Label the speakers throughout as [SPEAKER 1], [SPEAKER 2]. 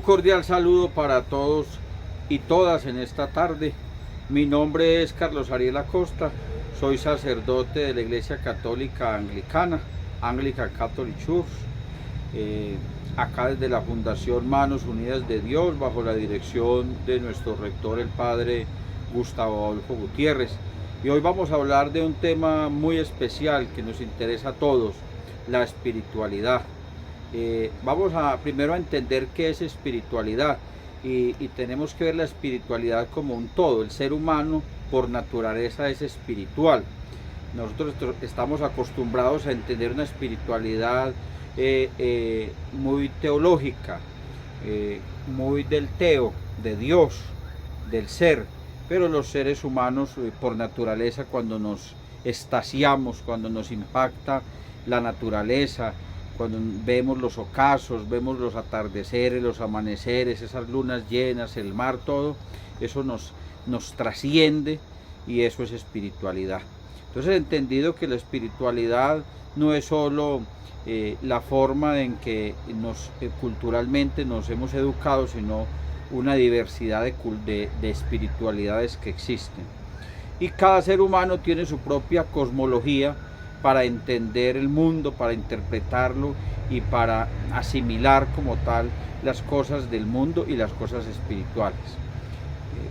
[SPEAKER 1] cordial saludo para todos y todas en esta tarde. Mi nombre es Carlos Ariel Acosta, soy sacerdote de la Iglesia Católica Anglicana, Anglican Catholic Church, acá desde la Fundación Manos Unidas de Dios, bajo la dirección de nuestro rector, el Padre Gustavo Adolfo Gutiérrez. Y hoy vamos a hablar de un tema muy especial que nos interesa a todos, la espiritualidad. Vamos primero a entender qué es espiritualidad y tenemos que ver la espiritualidad como un todo. El ser humano por naturaleza es espiritual. Nosotros estamos acostumbrados a entender una espiritualidad muy teológica, muy del teo, de Dios, del ser, pero los seres humanos por naturaleza, cuando nos extasiamos, cuando nos impacta la naturaleza, cuando vemos los ocasos, vemos los atardeceres, los amaneceres, esas lunas llenas, el mar, todo eso nos trasciende, y eso es espiritualidad. Entonces, he entendido que la espiritualidad no es solo la forma en que culturalmente nos hemos educado, sino una diversidad de espiritualidades que existen. Y cada ser humano tiene su propia cosmología para entender el mundo, para interpretarlo y para asimilar como tal las cosas del mundo y las cosas espirituales.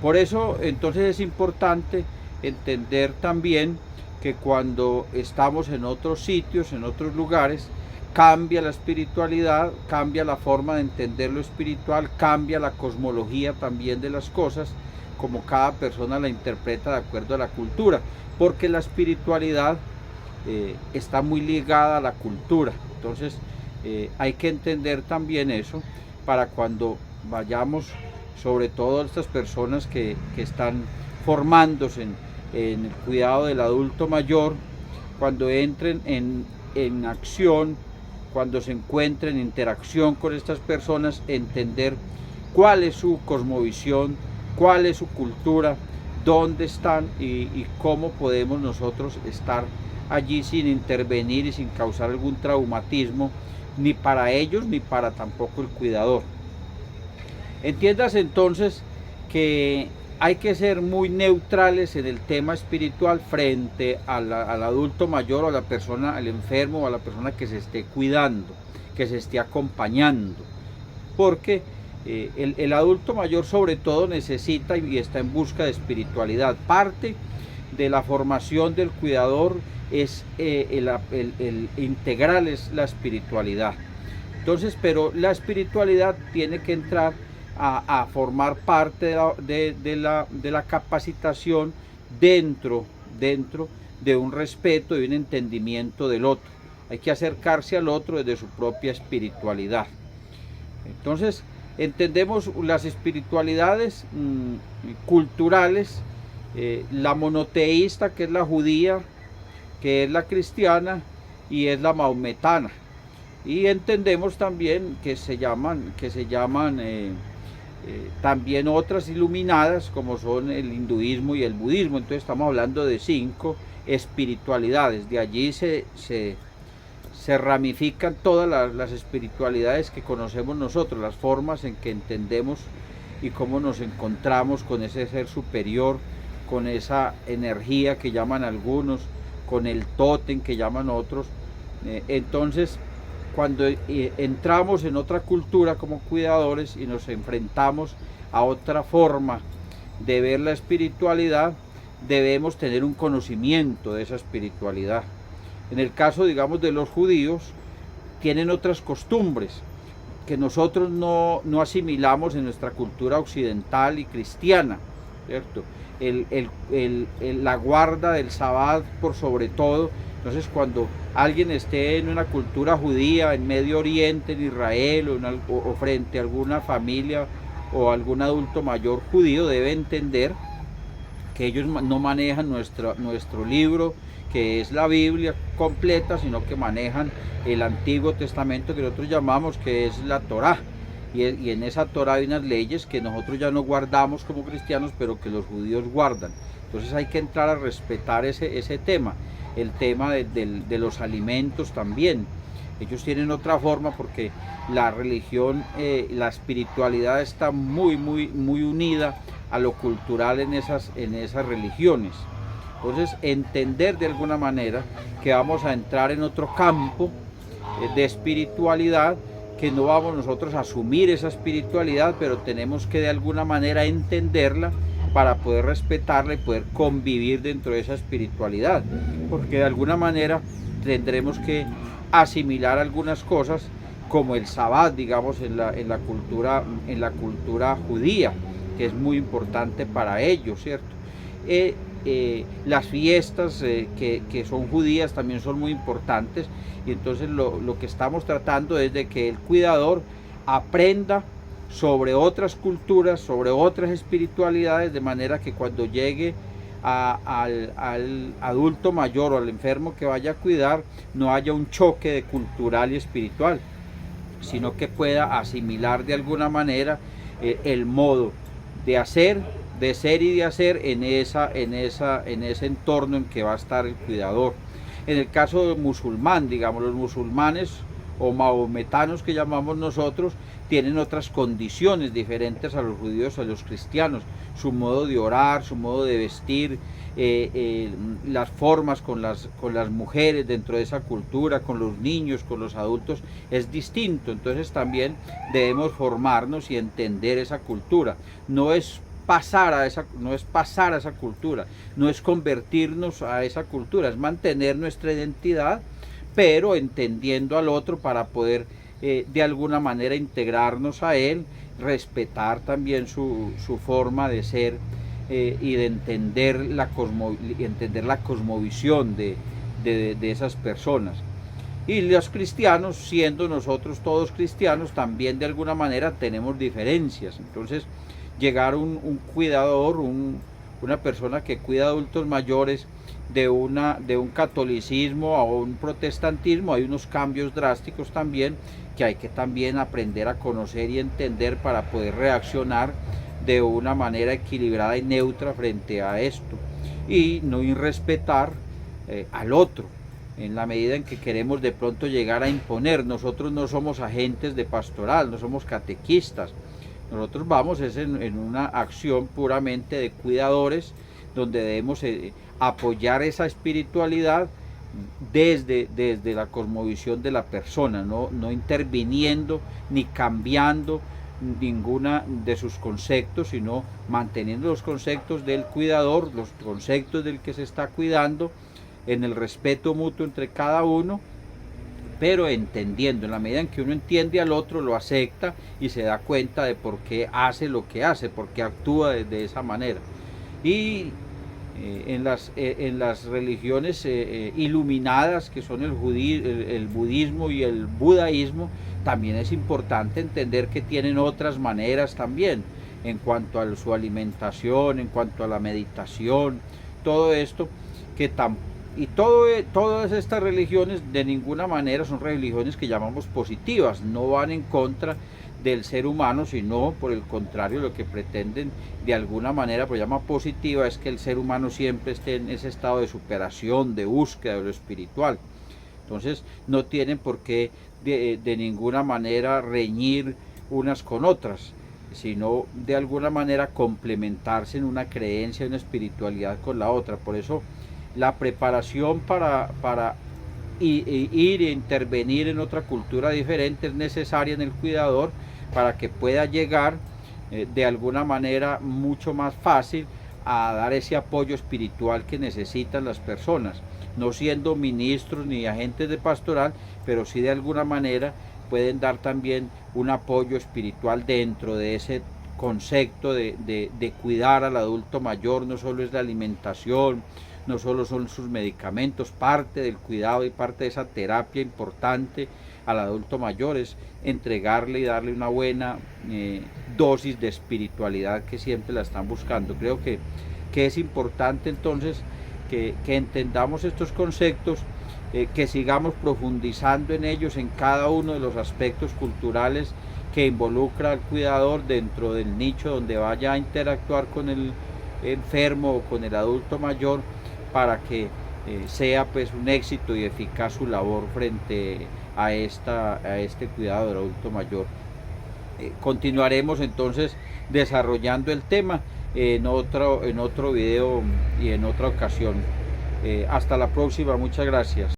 [SPEAKER 1] Por eso entonces es importante entender también que cuando estamos en otros sitios, en otros lugares, cambia la espiritualidad, cambia la forma de entender lo espiritual, cambia la cosmología también de las cosas, como cada persona la interpreta de acuerdo a la cultura, porque la espiritualidad está muy ligada a la cultura. Entonces hay que entender también eso para cuando vayamos, sobre todo estas personas que están formándose en el cuidado del adulto mayor, cuando entren en acción, cuando se encuentren en interacción con estas personas, entender cuál es su cosmovisión, cuál es su cultura, dónde están y cómo podemos nosotros estar allí sin intervenir y sin causar algún traumatismo, ni para ellos ni para tampoco el cuidador. Entiendas entonces que hay que ser muy neutrales en el tema espiritual frente al adulto mayor, o a la persona, al enfermo, o a la persona que se esté cuidando, que se esté acompañando, porque el adulto mayor sobre todo necesita y está en busca de espiritualidad. Parte de la formación del cuidador es el integral, es la espiritualidad. Entonces, pero la espiritualidad tiene que entrar a formar parte de la capacitación dentro de un respeto y un entendimiento del otro. Hay que acercarse al otro desde su propia espiritualidad. Entonces, entendemos las espiritualidades culturales, la monoteísta, que es la judía, que es la cristiana y es la maometana, y entendemos también que se llaman también otras iluminadas, como son el hinduismo y el budismo. Entonces estamos hablando de 5 espiritualidades. De allí se ramifican todas las espiritualidades que conocemos nosotros, las formas en que entendemos y cómo nos encontramos con ese ser superior, con esa energía que llaman algunos, con el tótem que llaman otros. Entonces, cuando entramos en otra cultura como cuidadores y nos enfrentamos a otra forma de ver la espiritualidad, debemos tener un conocimiento de esa espiritualidad. En el caso, digamos, de los judíos, tienen otras costumbres que nosotros no asimilamos en nuestra cultura occidental y cristiana, ¿cierto? La guarda del Sabbat por sobre todo. Entonces, cuando alguien esté en una cultura judía, en Medio Oriente, en Israel, o frente a alguna familia o algún adulto mayor judío, debe entender que ellos no manejan nuestro libro, que es la Biblia completa, sino que manejan el Antiguo Testamento, que nosotros llamamos, que es la Torá. Y en esa Torá hay unas leyes que nosotros ya no guardamos como cristianos, pero que los judíos guardan. Entonces hay que entrar a respetar ese tema, el tema de los alimentos también. Ellos tienen otra forma porque la religión, la espiritualidad está muy unida a lo cultural en esas religiones. Entonces, entender de alguna manera que vamos a entrar en otro campo de espiritualidad, que no vamos nosotros a asumir esa espiritualidad, pero tenemos que de alguna manera entenderla para poder respetarla y poder convivir dentro de esa espiritualidad, porque de alguna manera tendremos que asimilar algunas cosas como el sabbat, digamos, en la cultura judía, que es muy importante para ellos, ¿cierto? Las fiestas que son judías también son muy importantes, y entonces lo que estamos tratando es de que el cuidador aprenda sobre otras culturas, sobre otras espiritualidades, de manera que cuando llegue al adulto mayor o al enfermo que vaya a cuidar, no haya un choque de cultural y espiritual, sino que pueda asimilar de alguna manera el modo de hacer, de ser y de hacer en ese entorno en que va a estar el cuidador. En el caso del musulmán, digamos, los musulmanes o mahometanos que llamamos nosotros, tienen otras condiciones diferentes a los judíos o a los cristianos. Su modo de orar, su modo de vestir, las formas con las mujeres dentro de esa cultura, con los niños, con los adultos, es distinto. Entonces también debemos formarnos y entender esa cultura. No es pasar a esa cultura, no es convertirnos a esa cultura, es mantener nuestra identidad, pero entendiendo al otro para poder de alguna manera integrarnos a él, respetar también su forma de ser y de entender la cosmovisión de esas personas. Y los cristianos, siendo nosotros todos cristianos, también de alguna manera tenemos diferencias. Entonces, llegar un cuidador, una persona que cuida adultos mayores de un catolicismo a un protestantismo, hay unos cambios drásticos también que hay que también aprender a conocer y entender para poder reaccionar de una manera equilibrada y neutra frente a esto, y no irrespetar al otro en la medida en que queremos de pronto llegar a imponer. Nosotros no somos agentes de pastoral, no somos catequistas. Nosotros vamos en una acción puramente de cuidadores, donde debemos apoyar esa espiritualidad desde la cosmovisión de la persona, no interviniendo ni cambiando ninguna de sus conceptos, sino manteniendo los conceptos del cuidador, los conceptos del que se está cuidando, en el respeto mutuo entre cada uno, pero entendiendo. En la medida en que uno entiende al otro, lo acepta y se da cuenta de por qué hace lo que hace, por qué actúa de esa manera. Y en las religiones iluminadas, que son el budismo y el budaísmo, también es importante entender que tienen otras maneras también, en cuanto a su alimentación, en cuanto a la meditación, todo esto todas estas religiones de ninguna manera son religiones que llamamos positivas, no van en contra del ser humano, sino por el contrario, lo que pretenden de alguna manera, pues llama positiva, es que el ser humano siempre esté en ese estado de superación, de búsqueda de lo espiritual. Entonces no tienen por qué de ninguna manera reñir unas con otras, sino de alguna manera complementarse en una creencia, una espiritualidad con la otra. Por eso la preparación para ir e intervenir en otra cultura diferente es necesaria en el cuidador, para que pueda llegar de alguna manera mucho más fácil a dar ese apoyo espiritual que necesitan las personas, no siendo ministros ni agentes de pastoral, pero sí de alguna manera pueden dar también un apoyo espiritual dentro de ese concepto de cuidar al adulto mayor. No solo es la alimentación, no solo son sus medicamentos, parte del cuidado y parte de esa terapia importante al adulto mayor es entregarle y darle una buena dosis de espiritualidad, que siempre la están buscando. Creo que es importante entonces que entendamos estos conceptos, que sigamos profundizando en ellos en cada uno de los aspectos culturales que involucra al cuidador dentro del nicho donde vaya a interactuar con el enfermo o con el adulto mayor, para que sea pues un éxito y eficaz su labor frente a este cuidado del adulto mayor. Continuaremos entonces desarrollando el tema en otro video y en otra ocasión. Hasta la próxima, muchas gracias.